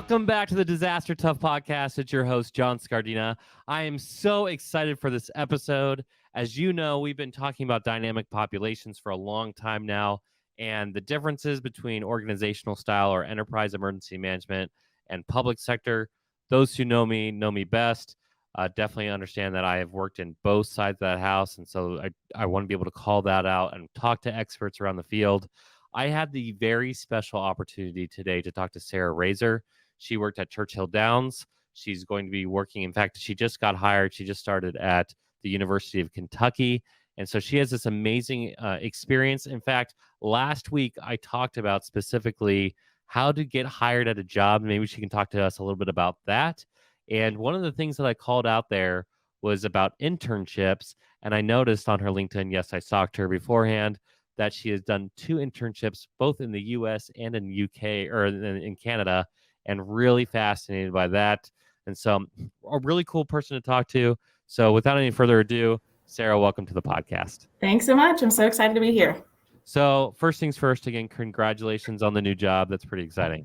Welcome back to the Disaster Tough Podcast. It's your host, John Scardena. I am so excited for this episode. As you know, we've been talking about dynamic populations for a long time now, and the differences between organizational style or enterprise emergency management and public sector. Those who know me best. Definitely understand that I have worked in both sides of that house, and so I want to be able to call that out and talk to experts around the field. I had the very special opportunity today to talk to Sarah Razor. She worked at Churchill Downs. She's going to be working. In fact, she just got hired. She just started at the University of Kentucky. And so she has this amazing experience. In fact, last week I talked about specifically how to get hired at a job. Maybe she can talk to us a little bit about that. And one of the things that I called out there was about internships. And I noticed on her LinkedIn, yes, I stalked her beforehand, that she has done 2 internships, both in the US and in UK or in Canada, and really fascinated by that. And so a really cool person to talk to. So without any further ado, Sarah, welcome to the podcast. Thanks so much. I'm so excited to be here. So first things first, again, congratulations on the new job. That's pretty exciting.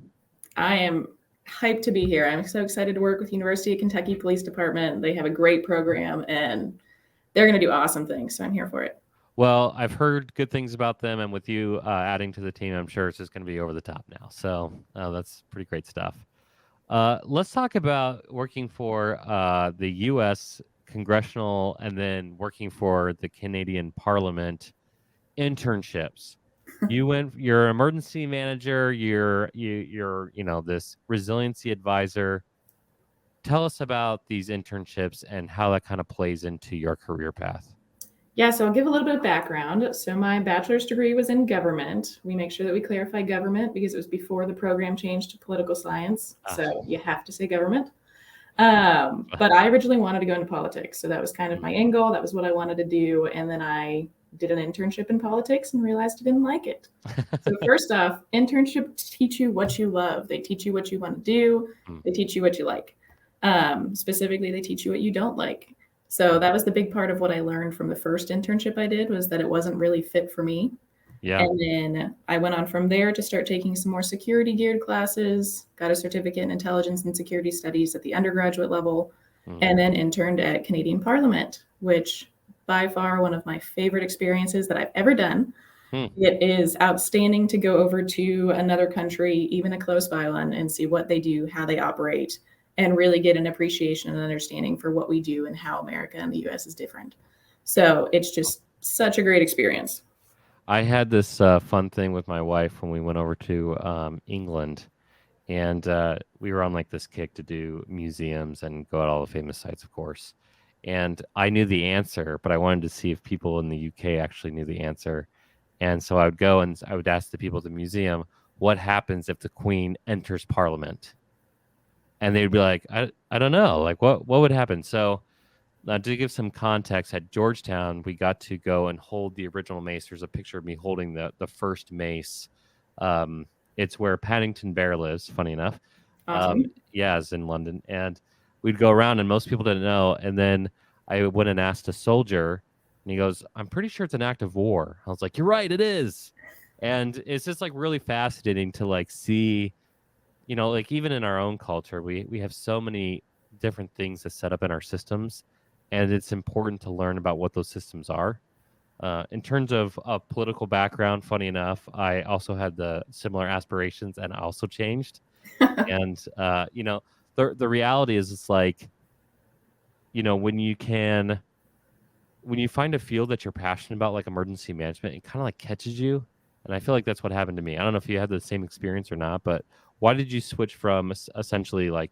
I am hyped to be here. I'm so excited to work with University of Kentucky Police Department. They have a great program and they're going to do awesome things. So I'm here for it. Well, I've heard good things about them, and with you adding to the team, I'm sure it's just going to be over the top now. So that's pretty great stuff. Let's talk about working for the U.S. Congressional and then working for the Canadian Parliament internships. You're an emergency manager. You're this resiliency advisor. Tell us about these internships and how that kind of plays into your career path. Yeah, so I'll give a little bit of background. So my bachelor's degree was in government. We make sure that we clarify government because it was before the program changed to political science. So you have to say government. But I originally wanted to go into politics. So that was kind of my end goal. That was what I wanted to do. And then I did an internship in politics and realized I didn't like it. So first off, internships teach you what you love. They teach you what you want to do. They teach you what you like. Specifically, they teach you what you don't like. So that was the big part of what I learned from the first internship I did, was that it wasn't really fit for me. Yeah. And then I went on from there to start taking some more security geared classes, got a certificate in intelligence and security studies at the undergraduate level, and then interned at Canadian Parliament, which by far one of my favorite experiences that I've ever done. It is outstanding to go over to another country, even a close by one, and see what they do, how they operate, and really get an appreciation and understanding for what we do and how America and the U.S. is different. So it's just such a great experience. I had this fun thing with my wife when we went over to England, and we were on like this kick to do museums and go at all the famous sites, of course. And I knew the answer, but I wanted to see if people in the UK actually knew the answer. And so I would go and I would ask the people at the museum, what happens if the Queen enters Parliament? And they'd be like, I don't know, like what would happen? So to give some context, at Georgetown, we got to go and hold the original mace. There's a picture of me holding the first mace. It's where Paddington Bear lives, funny enough. Awesome. Yeah, it's in London. And we'd go around and most people didn't know. And then I went and asked a soldier and he goes, I'm pretty sure it's an act of war. I was like, you're right, it is. And it's just like really fascinating to like see, like even in our own culture, we have so many different things that set up in our systems, and it's important to learn about what those systems are. In terms of a political background, funny enough, I also had the similar aspirations and I also changed. And, the reality is it's like, when you find a field that you're passionate about, like emergency management, it kind of like catches you. And I feel like that's what happened to me. I don't know if you had the same experience or not, but why did you switch from essentially like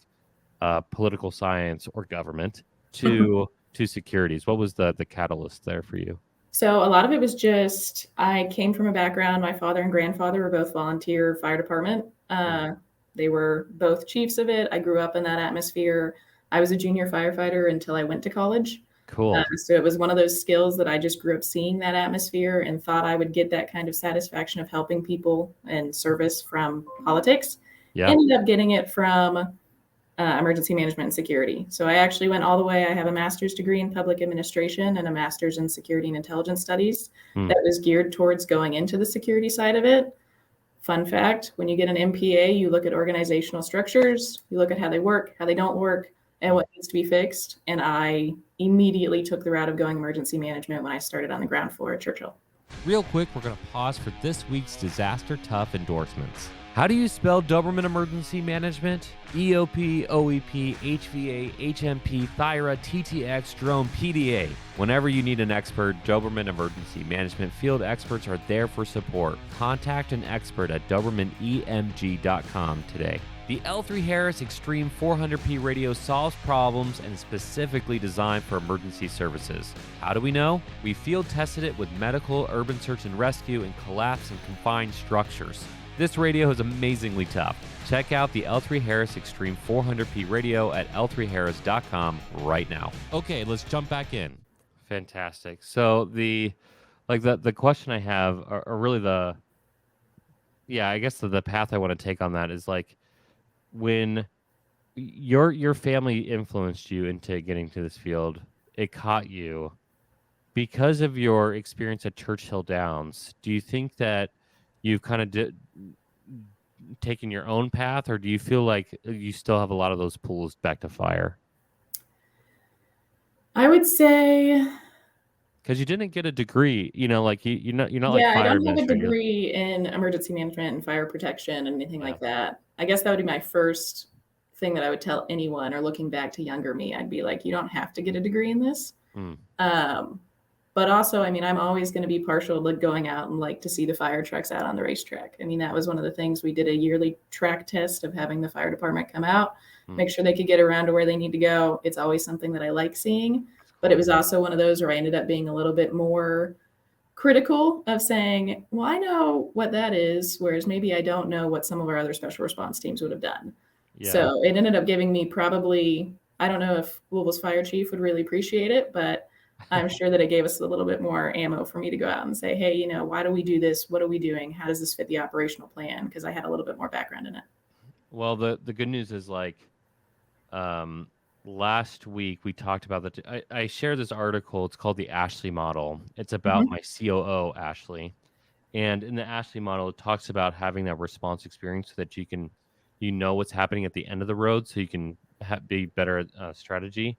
political science or government to securities? What was the catalyst there for you? So a lot of it was just, I came from a background, my father and grandfather were both volunteer fire department. They were both chiefs of it. I grew up in that atmosphere. I was a junior firefighter until I went to college. Cool. So it was one of those skills that I just grew up seeing that atmosphere and thought I would get that kind of satisfaction of helping people and service from politics. Yeah. Ended up getting it from emergency management and security. So I actually went all the way. I have a master's degree in public administration and a master's in security and intelligence studies that was geared towards going into the security side of it. Fun fact, when you get an MPA, you look at organizational structures, you look at how they work, how they don't work, and what needs to be fixed. And I immediately took the route of going emergency management when I started on the ground floor at Churchill. Real quick, we're going to pause for this week's Disaster Tough endorsements. How do you spell Doberman Emergency Management? EOP, OEP, HVA, HMP, Thyra, TTX, Drone, PDA. Whenever you need an expert, Doberman Emergency Management field experts are there for support. Contact an expert at DobermanEMG.com today. The L3 Harris Extreme 400p radio solves problems and is specifically designed for emergency services. How do we know? We field tested it with medical, urban search and rescue, and collapse and confined structures. This radio is amazingly tough. Check out the L3 Harris Extreme 400p radio at L3Harris.com right now. Okay, let's jump back in. Fantastic. So the question I have are really the path I want to take on that is like, when your family influenced you into getting to this field, it caught you because of your experience at Churchill Downs. Do you think that you've kind of taken your own path, or do you feel like you still have a lot of those pulls back to fire? I would say, because you didn't get a degree, like you're not like I fire don't have a administrator. degree in emergency management and fire protection and anything like that. I guess that would be my first thing that I would tell anyone, or looking back to younger me, I'd be like, you don't have to get a degree in this. But also, I mean, I'm always going to be partial to going out and like to see the fire trucks out on the racetrack. I mean, that was one of the things. We did a yearly track test of having the fire department come out, make sure they could get around to where they need to go. It's always something that I like seeing. But it was also one of those where I ended up being a little bit more critical of saying, well, I know what that is, whereas maybe I don't know what some of our other special response teams would have done. Yeah. So it ended up giving me probably, I don't know if Louisville's fire chief would really appreciate it, but I'm sure that it gave us a little bit more ammo for me to go out and say, hey, why do we do this? What are we doing? How does this fit the operational plan? Because I had a little bit more background in it. Well, the good news is like, last week we talked about I shared this article. It's called the Ashley model. It's about my COO, Ashley. And in the Ashley model, it talks about having that response experience so that you can, what's happening at the end of the road, so you can be better at strategy.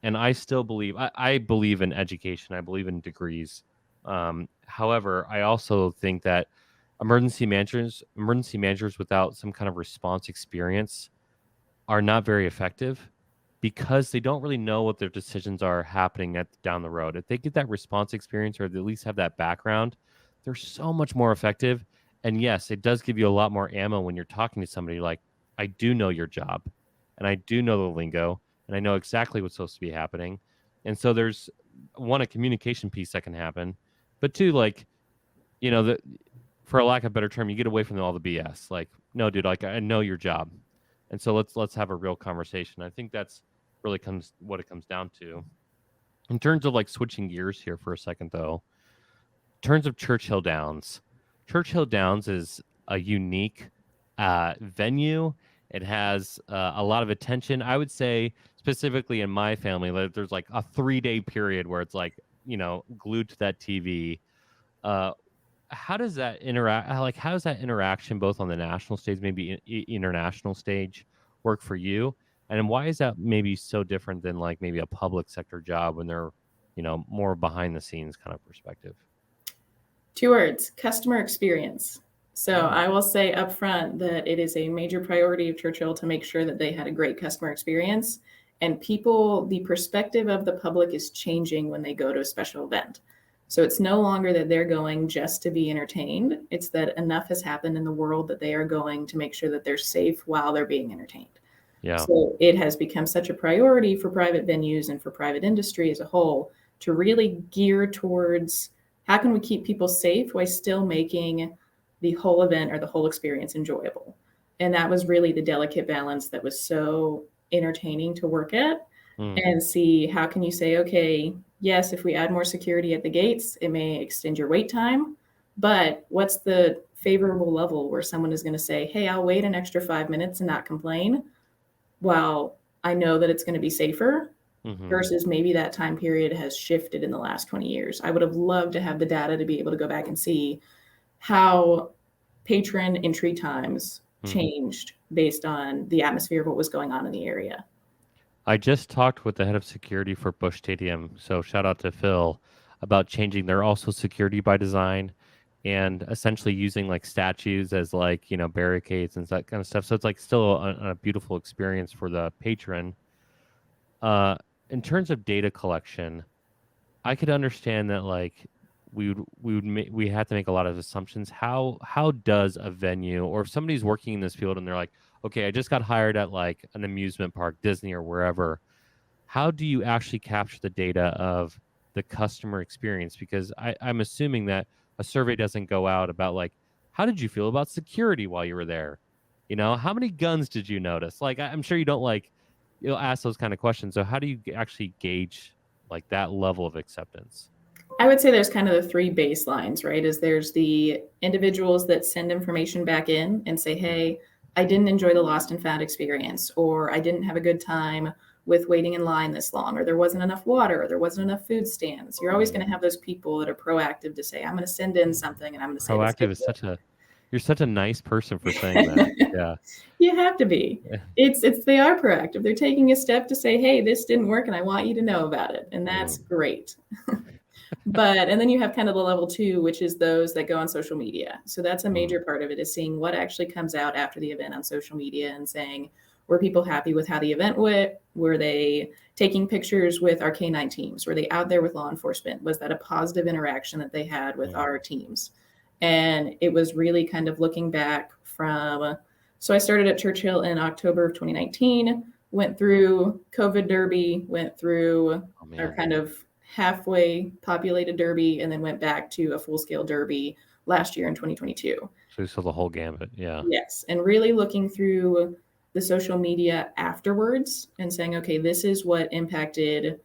And I still believe, I believe in education. I believe in degrees. However, I also think that emergency managers without some kind of response experience are not very effective, because they don't really know what their decisions are happening down the road. If they get that response experience, or they at least have that background, they're so much more effective. And yes, it does give you a lot more ammo when you're talking to somebody like, I do know your job, and I do know the lingo, and I know exactly what's supposed to be happening. And so there's a communication piece that can happen, but two, like, for a lack of a better term, you get away from all the BS. Like, no, dude, like, I know your job. And so let's have a real conversation. I think that's really what it comes down to. In terms of like switching gears here for a second, though, in terms of Churchill Downs is a unique venue. It has a lot of attention. I would say specifically in my family, there's like a 3-day period where it's like, glued to that TV. How does that how does that interaction both on the national stage, maybe international stage, work for you? And why is that maybe so different than like maybe a public sector job when they're, more behind the scenes kind of perspective? 2 words: customer experience. So I will say up front that it is a major priority of Churchill to make sure that they had a great customer experience, and the perspective of the public is changing when they go to a special event. So it's no longer that they're going just to be entertained. It's that enough has happened in the world that they are going to make sure that they're safe while they're being entertained. Yeah. So it has become such a priority for private venues and for private industry as a whole to really gear towards how can we keep people safe while still making the whole event or the whole experience enjoyable. And that was really the delicate balance that was so entertaining to work at and see how can you say, okay, yes, if we add more security at the gates, it may extend your wait time, but what's the favorable level where someone is going to say, hey, I'll wait an extra 5 minutes and not complain, while I know that it's going to be safer, versus maybe that time period has shifted in the last 20 years. I would have loved to have the data to be able to go back and see how patron entry times changed based on the atmosphere of what was going on in the area. I just talked with the head of security for Busch Stadium, so shout out to Phil, about changing their also security by design and essentially using like statues as like, barricades and that kind of stuff. So it's like still a beautiful experience for the patron. In terms of data collection, I could understand that like we had to make a lot of assumptions. How does a venue, or if somebody's working in this field and they're like, okay, I just got hired at like an amusement park, Disney or wherever, how do you actually capture the data of the customer experience? Because I'm assuming that a survey doesn't go out about like, how did you feel about security while you were there? How many guns did you notice? Like, I'm sure you don't like, you'll ask those kind of questions. So how do you actually gauge like that level of acceptance? I would say there's kind of the three baselines, right? There's the individuals that send information back in and say, hey, I didn't enjoy the lost and found experience, or I didn't have a good time with waiting in line this long, or there wasn't enough water, or there wasn't enough food stands. You're always going to have those people that are proactive to say, I'm going to send in something and I'm going to say proactive is you're such a nice person for saying that. Yeah. You have to be. They are proactive. They're taking a step to say, hey, this didn't work and I want you to know about it. And that's great. And then you have kind of the level 2, which is those that go on social media. So that's a major part of it, is seeing what actually comes out after the event on social media and saying, were people happy with how the event went? Were they taking pictures with our K9 teams? Were they out there with law enforcement? Was that a positive interaction that they had with our teams? And it was really kind of looking back so I started at Churchill in October of 2019, went through COVID Derby, went through our kind of halfway populated Derby, and then went back to a full-scale Derby last year in 2022. So you saw the whole gambit, yeah. Yes, and really looking through the social media afterwards and saying, okay, this is what impacted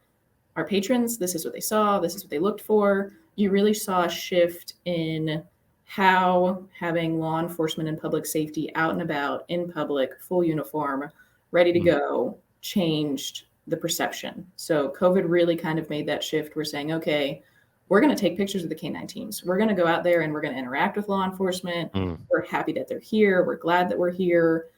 our patrons. This is what they saw. This is what they looked for. You really saw a shift in how having law enforcement and public safety out and about in public, full uniform, ready to go, changed the perception. So COVID really kind of made that shift. We're saying, okay, we're going to take pictures of the K9 teams. We're going to go out there and we're going to interact with law enforcement. We're happy that they're here. We're glad that we're here.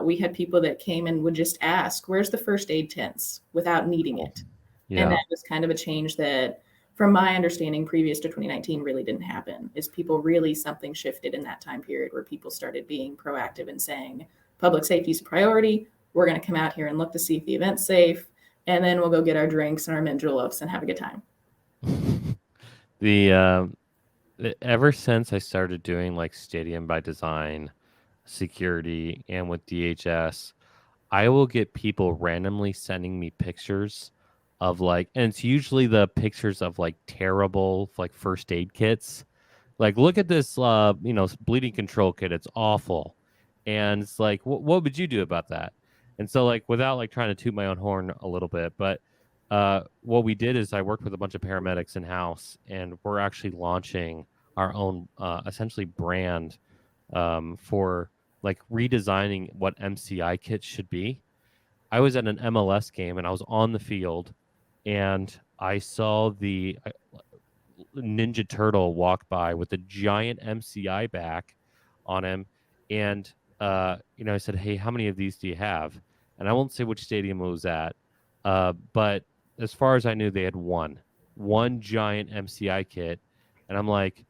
We had people that came and would just ask, where's the first aid tents, without needing it. Yeah. And that was kind of a change that, from my understanding, previous to 2019 really didn't happen. Is people really, something shifted in that time period where people started being proactive and saying, public safety is a priority. We're going to come out here and look to see if the event's safe. And then we'll go get our drinks and our mint juleps and have a good time. Ever since I started doing like stadium by design, security, and with DHS, I will get people randomly sending me pictures of like, and it's usually the pictures of like terrible like first aid kits. Like, look at this, bleeding control kit. It's awful. And it's like, what would you do about that? And so like, without like trying to toot my own horn a little bit, but what we did is I worked with a bunch of paramedics in house, and we're actually launching our own essentially brand for like redesigning what MCI kits should be. I was at an MLS game and I was on the field, and I saw the Ninja Turtle walk by with a giant MCI back on him. And, I said, hey, how many of these do you have? And I won't say which stadium it was at. But as far as I knew, they had one giant MCI kit. And I'm like,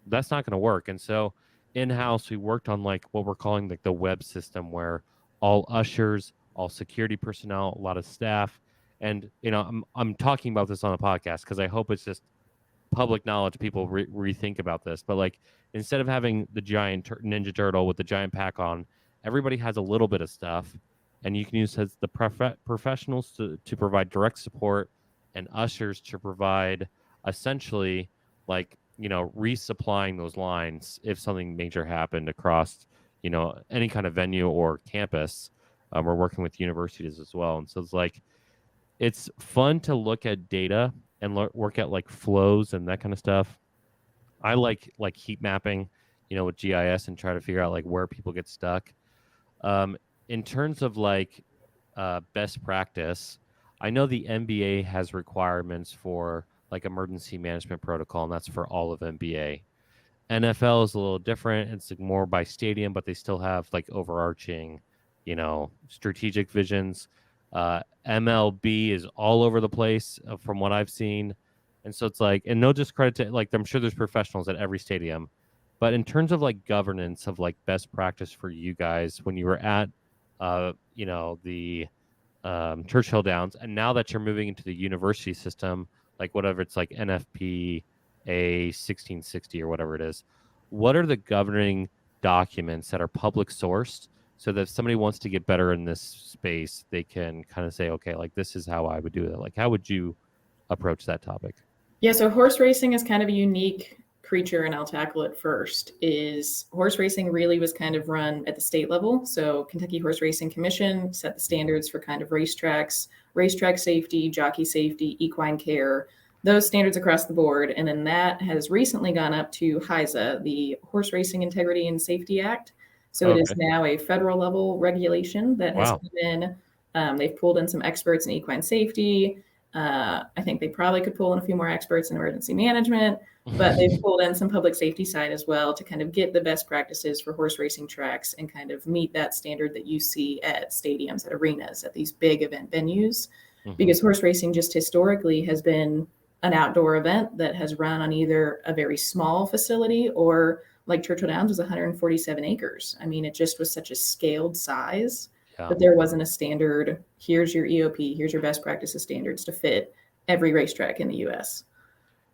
that's not going to work. And so in-house, we worked on like what we're calling like the web system, where all ushers, all security personnel, a lot of staff. And, I'm talking about this on a podcast because I hope it's just public knowledge. People rethink about this. But like, instead of having the giant Ninja Turtle with the giant pack on, everybody has a little bit of stuff. And you can use as the professionals to provide direct support, and ushers to provide essentially like, resupplying those lines if something major happened across, any kind of venue or campus. We're working with universities as well. And so it's like, it's fun to look at data and work at like flows and that kind of stuff. I like heat mapping, with GIS, and try to figure out like where people get stuck. In terms of like best practice, I know the NBA has requirements for like emergency management protocol, and that's for all of NBA. NFL is a little different. It's like more by stadium, but they still have like overarching, strategic visions. MLB is all over the place from what I've seen. And so it's like, and no discredit to, like, I'm sure there's professionals at every stadium, but in terms of like governance of like best practice for you guys when you were at, the Churchill Downs, and now that you're moving into the university system, like whatever it's like NFP A 1660 or whatever it is, what are the governing documents that are public sourced so that if somebody wants to get better in this space, they can kind of say, okay, like this is how I would do it. Like, how would you approach that topic? Yeah, so horse racing is kind of a unique creature, and I'll tackle it first. Is horse racing really was kind of run at the state level. So Kentucky Horse Racing Commission set the standards for kind of racetracks, racetrack safety, jockey safety, equine care, those standards across the board. And then that has recently gone up to HISA, the Horse Racing Integrity and Safety Act. So it is now a federal level regulation that has come in. They've pulled in some experts in equine safety. I think they probably could pull in a few more experts in emergency management, but they've pulled in some public safety side as well to kind of get the best practices for horse racing tracks and kind of meet that standard that you see at stadiums, at arenas, at these big event venues. Because horse racing just historically has been an outdoor event that has run on either a very small facility or like Churchill Downs was 147 acres. I mean, it just was such a scaled size. But there wasn't a standard, here's your EOP, here's your best practices standards to fit every racetrack in the US.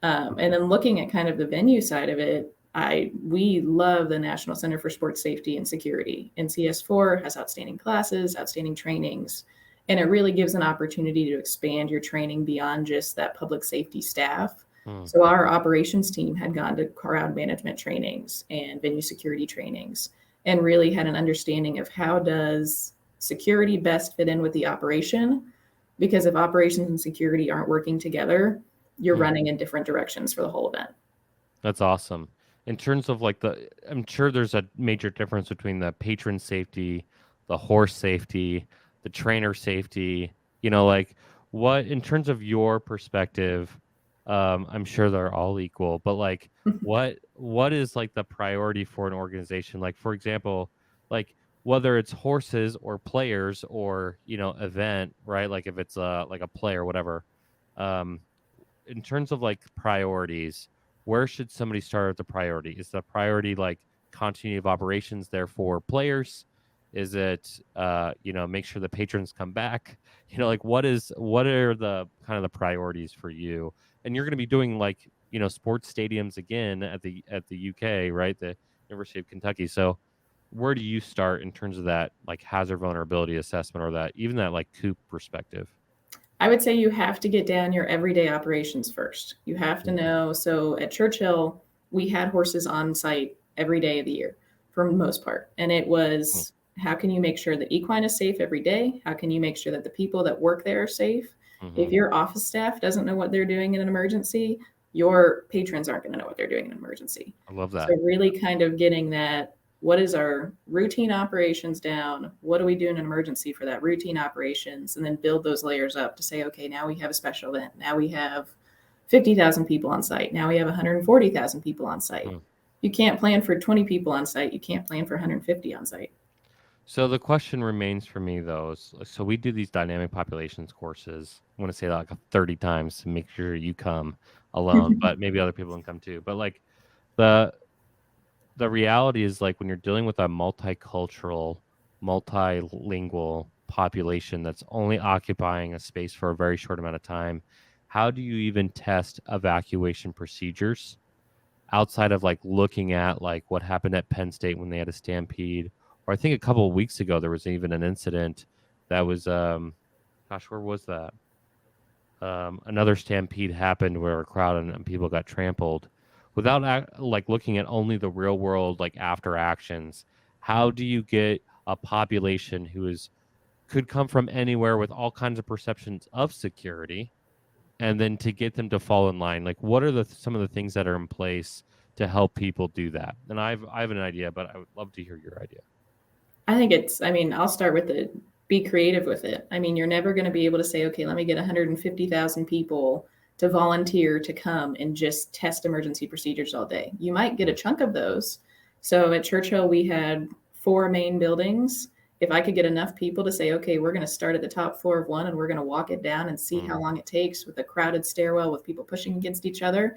And then looking at kind of the venue side of it, we love the National Center for Sports Safety and Security. NCS4 has outstanding classes, outstanding trainings, and it really gives an opportunity to expand your training beyond just that public safety staff. So our operations team had gone to crowd management trainings and venue security trainings and really had an understanding of how does security best fit in with the operation, because if operations and security aren't working together, you're running in different directions for the whole event. That's awesome. In terms of like I'm sure there's a major difference between the patron safety, the horse safety, the trainer safety, like what, in terms of your perspective, I'm sure they're all equal, but like what is like the priority for an organization? Like, for example, like whether it's horses or players or, event, right? Like if it's like a play or whatever, in terms of like priorities, where should somebody start at the priority? Is the priority like continuity of operations there for players? Is it, make sure the patrons come back? Like what are the kind of the priorities for you? And you're going to be doing like, sports stadiums again at the UK, right? The University of Kentucky. So where do you start in terms of that like hazard vulnerability assessment or that even that like COOP perspective? I would say you have to get down your everyday operations first. You have to know. So at Churchill, we had horses on site every day of the year for the most part. And it was, how can you make sure that equine is safe every day? How can you make sure that the people that work there are safe? If your office staff doesn't know what they're doing in an emergency, your patrons aren't going to know what they're doing in an emergency. I love that. So really kind of getting that, what is our routine operations down? What do we do in an emergency for that routine operations? And then build those layers up to say, okay, now we have a special event. Now we have 50,000 people on site. Now we have 140,000 people on site. You can't plan for 20 people on site. You can't plan for 150 on site. So the question remains for me, though. So we do these dynamic populations courses. I want to say that like 30 times to make sure you come alone, but maybe other people can come too. But like the reality is like when you're dealing with a multicultural, multilingual population that's only occupying a space for a very short amount of time, how do you even test evacuation procedures outside of like looking at like what happened at Penn State when they had a stampede? Or I think a couple of weeks ago, there was even an incident that was, where was that? Another stampede happened where a crowd and people got trampled. Without like looking at only the real world, like after actions, how do you get a population who could come from anywhere with all kinds of perceptions of security, and then to get them to fall in line? Like, what are some of the things that are in place to help people do that? And I have an idea, but I would love to hear your idea. I think I'll start with it. Be creative with it. I mean, you're never going to be able to say, okay, let me get 150,000 people to volunteer to come and just test emergency procedures all day. You might get a chunk of those. So at Churchill, we had 4 main buildings. If I could get enough people to say, okay, we're going to start at the top floor of one and we're going to walk it down and see how long it takes with a crowded stairwell with people pushing against each other,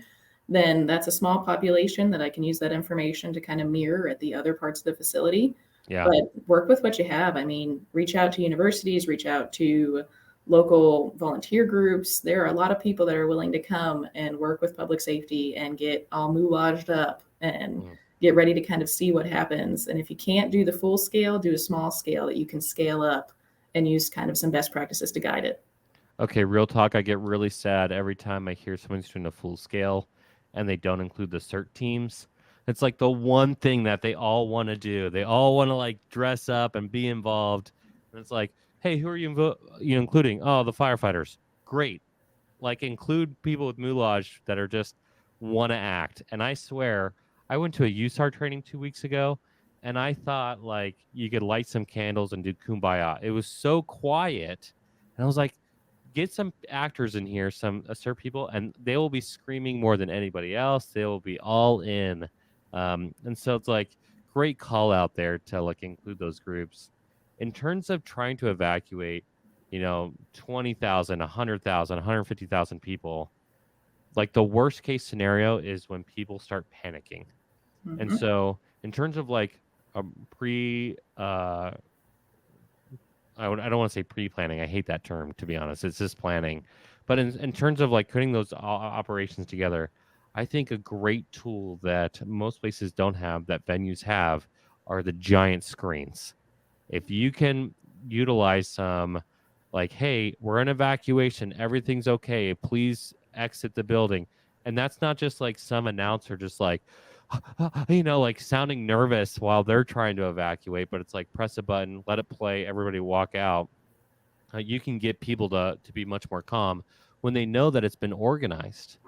then that's a small population that I can use that information to kind of mirror at the other parts of the facility. Yeah. But work with what you have. I mean, reach out to universities, reach out to local volunteer groups. There are a lot of people that are willing to come and work with public safety and get all moulaged up and get ready to kind of see what happens. And if you can't do the full scale, do a small scale that you can scale up and use kind of some best practices to guide it. Okay, real talk. I get really sad every time I hear someone's doing a full scale and they don't include the CERT teams. It's like the one thing that they all want to do. They all want to like dress up and be involved. And it's like, hey, who are you including? Oh, the firefighters. Great. Like include people with moulage that are just want to act. And I swear, I went to a USAR training 2 weeks ago, and I thought like you could light some candles and do kumbaya. It was so quiet, and I was like, get some actors in here, some CERT people, and they will be screaming more than anybody else. They will be all in, and so it's like great call out there to like include those groups. In terms of trying to evacuate, 20,000, 100,000, 150,000 people. Like the worst case scenario is when people start panicking. And so in terms of like a I don't want to say pre-planning. I hate that term, to be honest. It's just planning. But in terms of like putting those operations together, I think a great tool that most places don't have that venues have are the giant screens. If you can utilize some like, hey, we're in evacuation, everything's okay, please exit the building. And that's not just like some announcer just like, like sounding nervous while they're trying to evacuate, but it's like press a button, let it play, everybody walk out. You can get people to be much more calm when they know that it's been organized,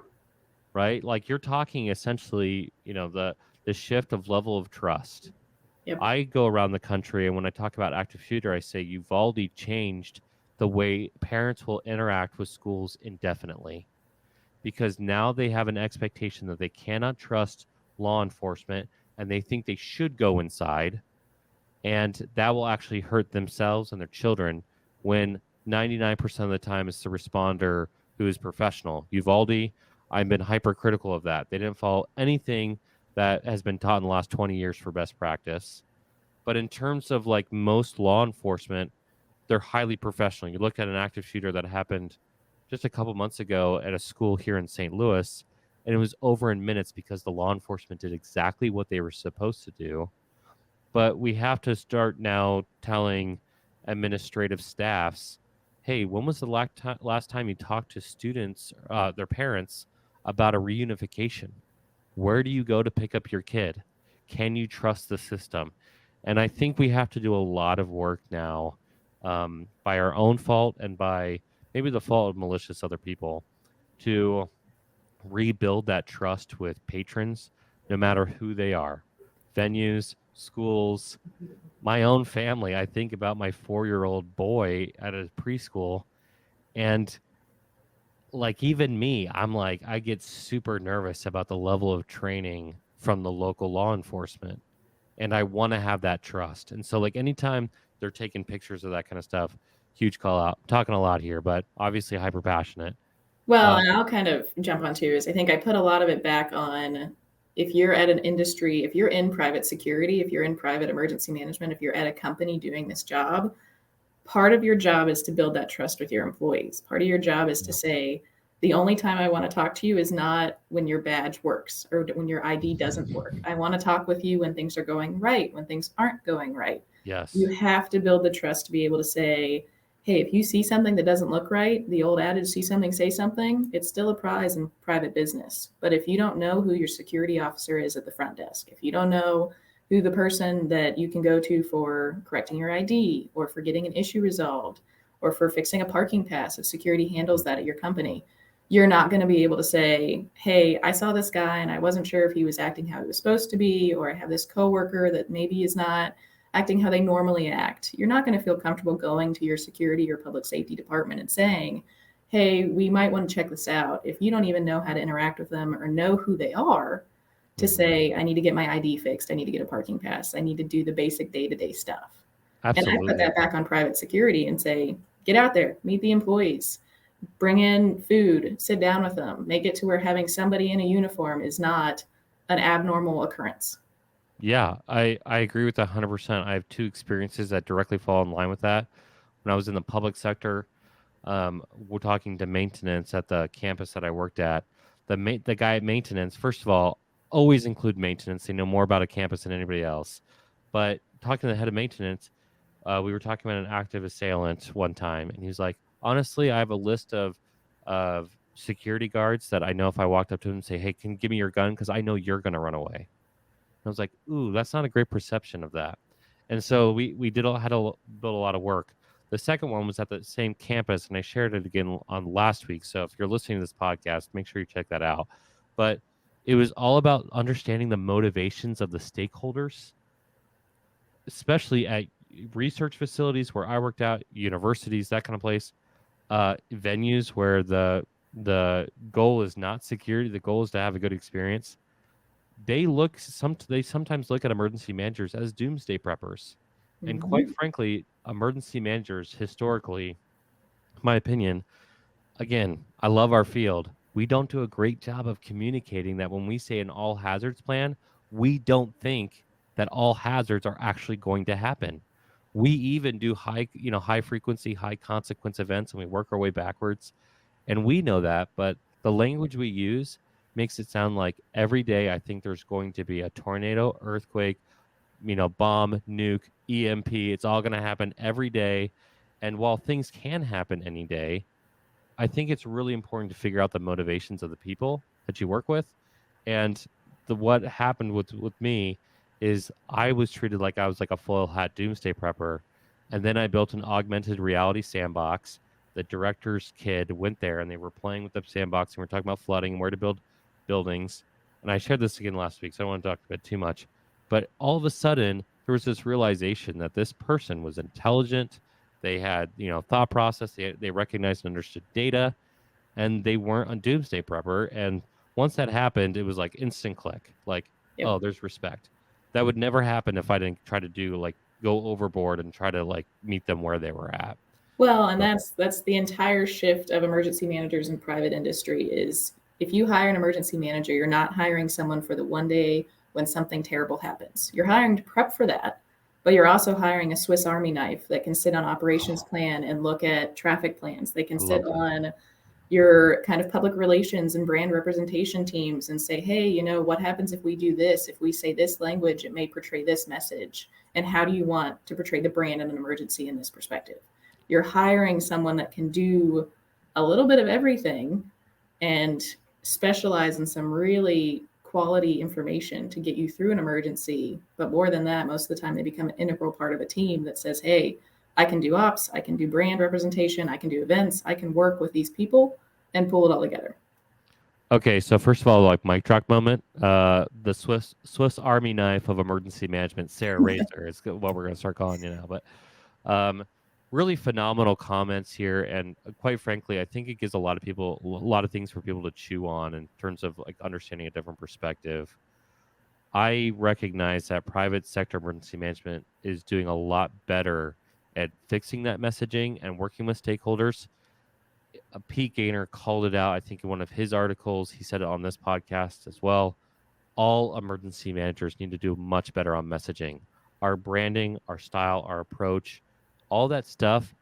right? Like you're talking essentially, the shift of level of trust. Yep. I go around the country, and when I talk about active shooter, I say Uvalde changed the way parents will interact with schools indefinitely, because now they have an expectation that they cannot trust law enforcement and they think they should go inside, and that will actually hurt themselves and their children when 99% of the time it's the responder who is professional. Uvalde, I've been hypercritical of that. They didn't follow anything that has been taught in the last 20 years for best practice. But in terms of like most law enforcement, they're highly professional. You look at an active shooter that happened just a couple months ago at a school here in St. Louis, and it was over in minutes because the law enforcement did exactly what they were supposed to do. But we have to start now telling administrative staffs, hey, when was the last time you talked to students, their parents, about a reunification? Where do you go to pick up your kid? Can you trust the system? And I think we have to do a lot of work now, by our own fault and by maybe the fault of malicious other people, to rebuild that trust with patrons, no matter who they are. Venues, schools, my own family. I think about my 4-year-old boy at a preschool, and like even me, I'm like, I get super nervous about the level of training from the local law enforcement, and I want to have that trust. And so like anytime they're taking pictures of that kind of stuff, huge call out. I'm talking a lot here, but obviously hyper passionate. Well, and I'll kind of jump on too, is I think I put a lot of it back on, if you're at an industry, if you're in private security, if you're in private emergency management, if you're at a company doing this job, part of your job is to build that trust with your employees. Part of your job is to say, the only time I want to talk to you is not when your badge works or when your ID doesn't work. I want to talk with you when things are going right, when things aren't going right. Yes. You have to build the trust to be able to say, hey, if you see something that doesn't look right, the old adage, see something, say something, it's still a prize in private business. But if you don't know who your security officer is at the front desk, if you don't know who the person that you can go to for correcting your ID or for getting an issue resolved or for fixing a parking pass, if security handles that at your company, you're not going to be able to say, hey, I saw this guy and I wasn't sure if he was acting how he was supposed to be, or I have this coworker that maybe is not acting how they normally act. You're not going to feel comfortable going to your security or public safety department and saying, hey, we might want to check this out. If you don't even know how to interact with them or know who they are, to say, I need to get my ID fixed, I need to get a parking pass, I need to do the basic day-to-day stuff. Absolutely. And I put that back on private security and say, get out there, meet the employees, bring in food, sit down with them, make it to where having somebody in a uniform is not an abnormal occurrence. Yeah, I agree with that 100%. I have two experiences that directly fall in line with that. When I was in the public sector, we're talking to maintenance at the campus that I worked at. The guy at maintenance, first of all, always include maintenance. They know more about a campus than anybody else. But talking to the head of maintenance, we were talking about an active assailant one time, and he was like, honestly, I have a list of security guards that I know if I walked up to him and say, hey, can you give me your gun? Because I know you're going to run away. I was like, ooh, that's not a great perception of that. And so we had to build a lot of work. The second one was at the same campus, and I shared it again on last week. So if you're listening to this podcast, make sure you check that out. But it was all about understanding the motivations of the stakeholders, especially at research facilities where I worked out, universities, that kind of place, venues where the goal is not security, the goal is to have a good experience. They sometimes look at emergency managers as doomsday preppers. And quite frankly, emergency managers historically, in my opinion, again, I love our field. We don't do a great job of communicating that when we say an all hazards plan, we don't think that all hazards are actually going to happen. We even do high frequency, high consequence events, and we work our way backwards. And we know that, but the language we use makes it sound like every day I think there's going to be a tornado, earthquake, bomb, nuke, EMP. It's all going to happen every day. And while things can happen any day, I think it's really important to figure out the motivations of the people that you work with. And what happened with me is I was treated like I was like a foil hat doomsday prepper. And then I built an augmented reality sandbox. The director's kid went there and they were playing with the sandbox and we're talking about flooding and where to build buildings. And I shared this again last week, so I don't want to talk about it too much. But all of a sudden, there was this realization that this person was intelligent. They had, thought process. They recognized and understood data, and they weren't a doomsday prepper. And once that happened, it was like instant click. Like, Yep. Oh, there's respect. That would never happen if I didn't try to go overboard and try to meet them where they were at. Well, and that's the entire shift of emergency managers in private industry is if you hire an emergency manager, you're not hiring someone for the one day when something terrible happens. You're hiring to prep for that, but you're also hiring a Swiss Army knife that can sit on operations plan and look at traffic plans. They can sit on your kind of public relations and brand representation teams and say, hey, what happens if we do this? If we say this language, it may portray this message. And how do you want to portray the brand in an emergency in this perspective? You're hiring someone that can do a little bit of everything and specialize in some really quality information to get you through an emergency. But more than that, most of the time they become an integral part of a team that says, hey, I can do ops, I can do brand representation, I can do events, I can work with these people and pull it all together. Okay, so first of all, mic drop moment. The Swiss Army knife of emergency management, Sarah Razor is what we're going to start calling you now. But really phenomenal comments here, and quite frankly, I think it gives a lot of things for people to chew on in terms of understanding a different perspective. I recognize that private sector emergency management is doing a lot better at fixing that messaging and working with stakeholders. Pete Gaynor called it out, I think, in one of his articles. He said it on this podcast as well. All emergency managers need to do much better on messaging. Our branding, our style, our approach, all that stuff,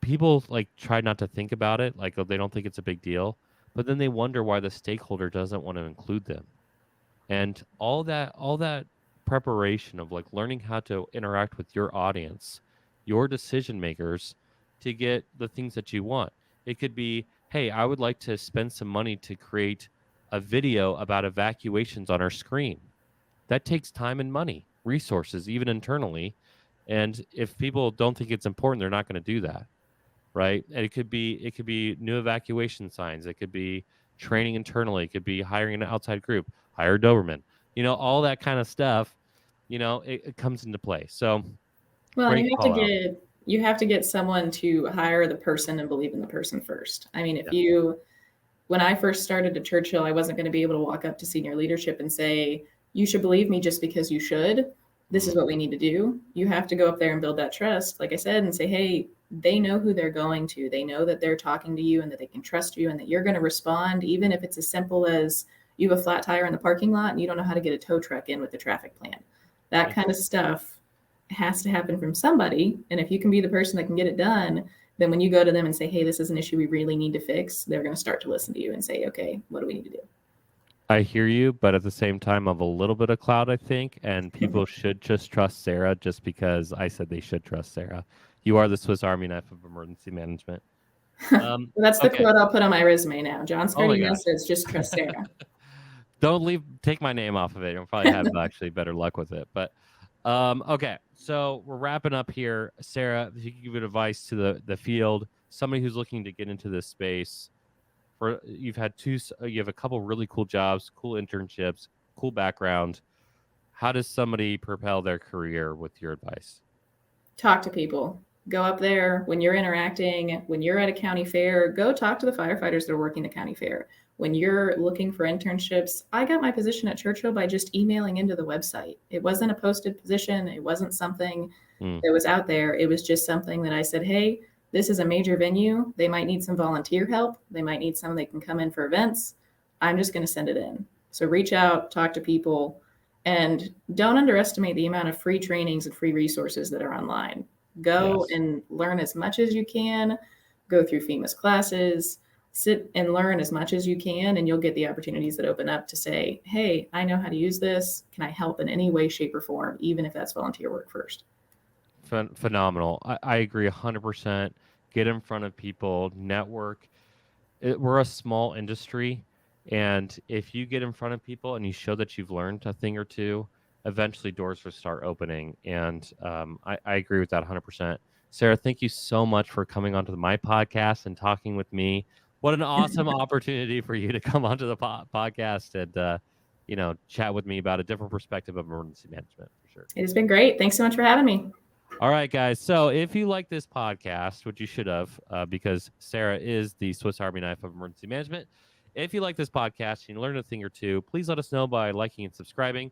people try not to think about it. They don't think it's a big deal, but then they wonder why the stakeholder doesn't want to include them. And all that preparation of learning how to interact with your audience, your decision makers, to get the things that you want. It could be, hey, I would like to spend some money to create a video about evacuations on our screen. That takes time and money, resources, even internally. And if people don't think it's important, they're not going to do that, right? And it could be new evacuation signs. It could be training internally. It could be hiring an outside group, hire a Doberman. All that kind of stuff. It comes into play. So, well, you have to get You have to get someone to hire the person and believe in the person first. I mean, when I first started at Churchill, I wasn't going to be able to walk up to senior leadership and say, you should believe me just because you should. This is what we need to do. You have to go up there and build that trust, like I said, and say, hey, they know who they're going to. They know that they're talking to you and that they can trust you and that you're going to respond, even if it's as simple as you have a flat tire in the parking lot and you don't know how to get a tow truck in with the traffic plan. That kind of stuff has to happen from somebody. And if you can be the person that can get it done, then when you go to them and say, hey, this is an issue we really need to fix, they're going to start to listen to you and say, okay, what do we need to do? I hear you, but at the same time, I have a little bit of clout, I think, and people should just trust Sarah just because I said they should trust Sarah. You are the Swiss Army knife of emergency management. Well, that's the quote I'll put on my resume now. John Scardena says, just trust Sarah. Don't take my name off of it. You'll probably have actually better luck with it. But okay, so we're wrapping up here. Sarah, if you could give advice to the field, somebody who's looking to get into this space. You have a couple really cool jobs, cool internships, cool background. How does somebody propel their career with your advice? Talk to people. Go up there when you're interacting, when you're at a county fair, go talk to the firefighters that are working the county fair. When you're looking for internships, I got my position at Churchill by just emailing into the website. It wasn't a posted position. It wasn't something that was out there. It was just something that I said, hey, this is a major venue. They might need some volunteer help. They might need someone that can come in for events. I'm just going to send it in. So reach out, talk to people, and don't underestimate the amount of free trainings and free resources that are online. Go and learn as much as you can. Go through FEMA's classes. Sit and learn as much as you can, and you'll get the opportunities that open up to say, hey, I know how to use this. Can I help in any way, shape, or form, even if that's volunteer work first? Phenomenal. I agree 100%. Get in front of people, network. We're a small industry, and if you get in front of people and you show that you've learned a thing or two, eventually doors will start opening. And I agree with that 100%. Sarah, thank you so much for coming onto my podcast and talking with me. What an awesome opportunity for you to come onto the podcast and chat with me about a different perspective of emergency management, for sure. It has been great. Thanks so much for having me. All right, guys. So if you like this podcast, which you should have, because Sarah is the Swiss Army knife of emergency management. If you like this podcast and you learned a thing or two, please let us know by liking and subscribing.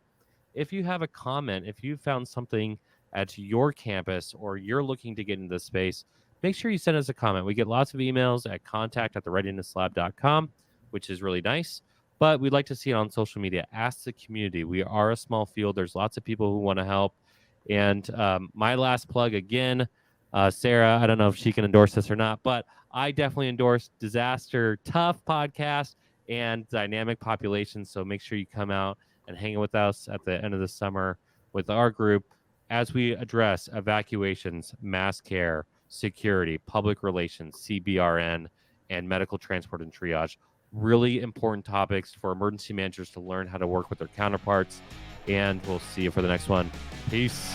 If you have a comment, if you found something at your campus or you're looking to get into this space, make sure you send us a comment. We get lots of emails at contact@thereadinesslab.com, which is really nice. But we'd like to see it on social media. Ask the community. We are a small field. There's lots of people who want to help. And my last plug again, Sarah, I don't know if she can endorse this or not, but I definitely endorse Disaster Tough podcast and Dynamic Population. So make sure you come out and hang with us at the end of the summer with our group as we address evacuations, mass care, security, public relations, CBRN, and medical transport and triage. Really important topics for emergency managers to learn how to work with their counterparts. And we'll see you for the next one. Peace.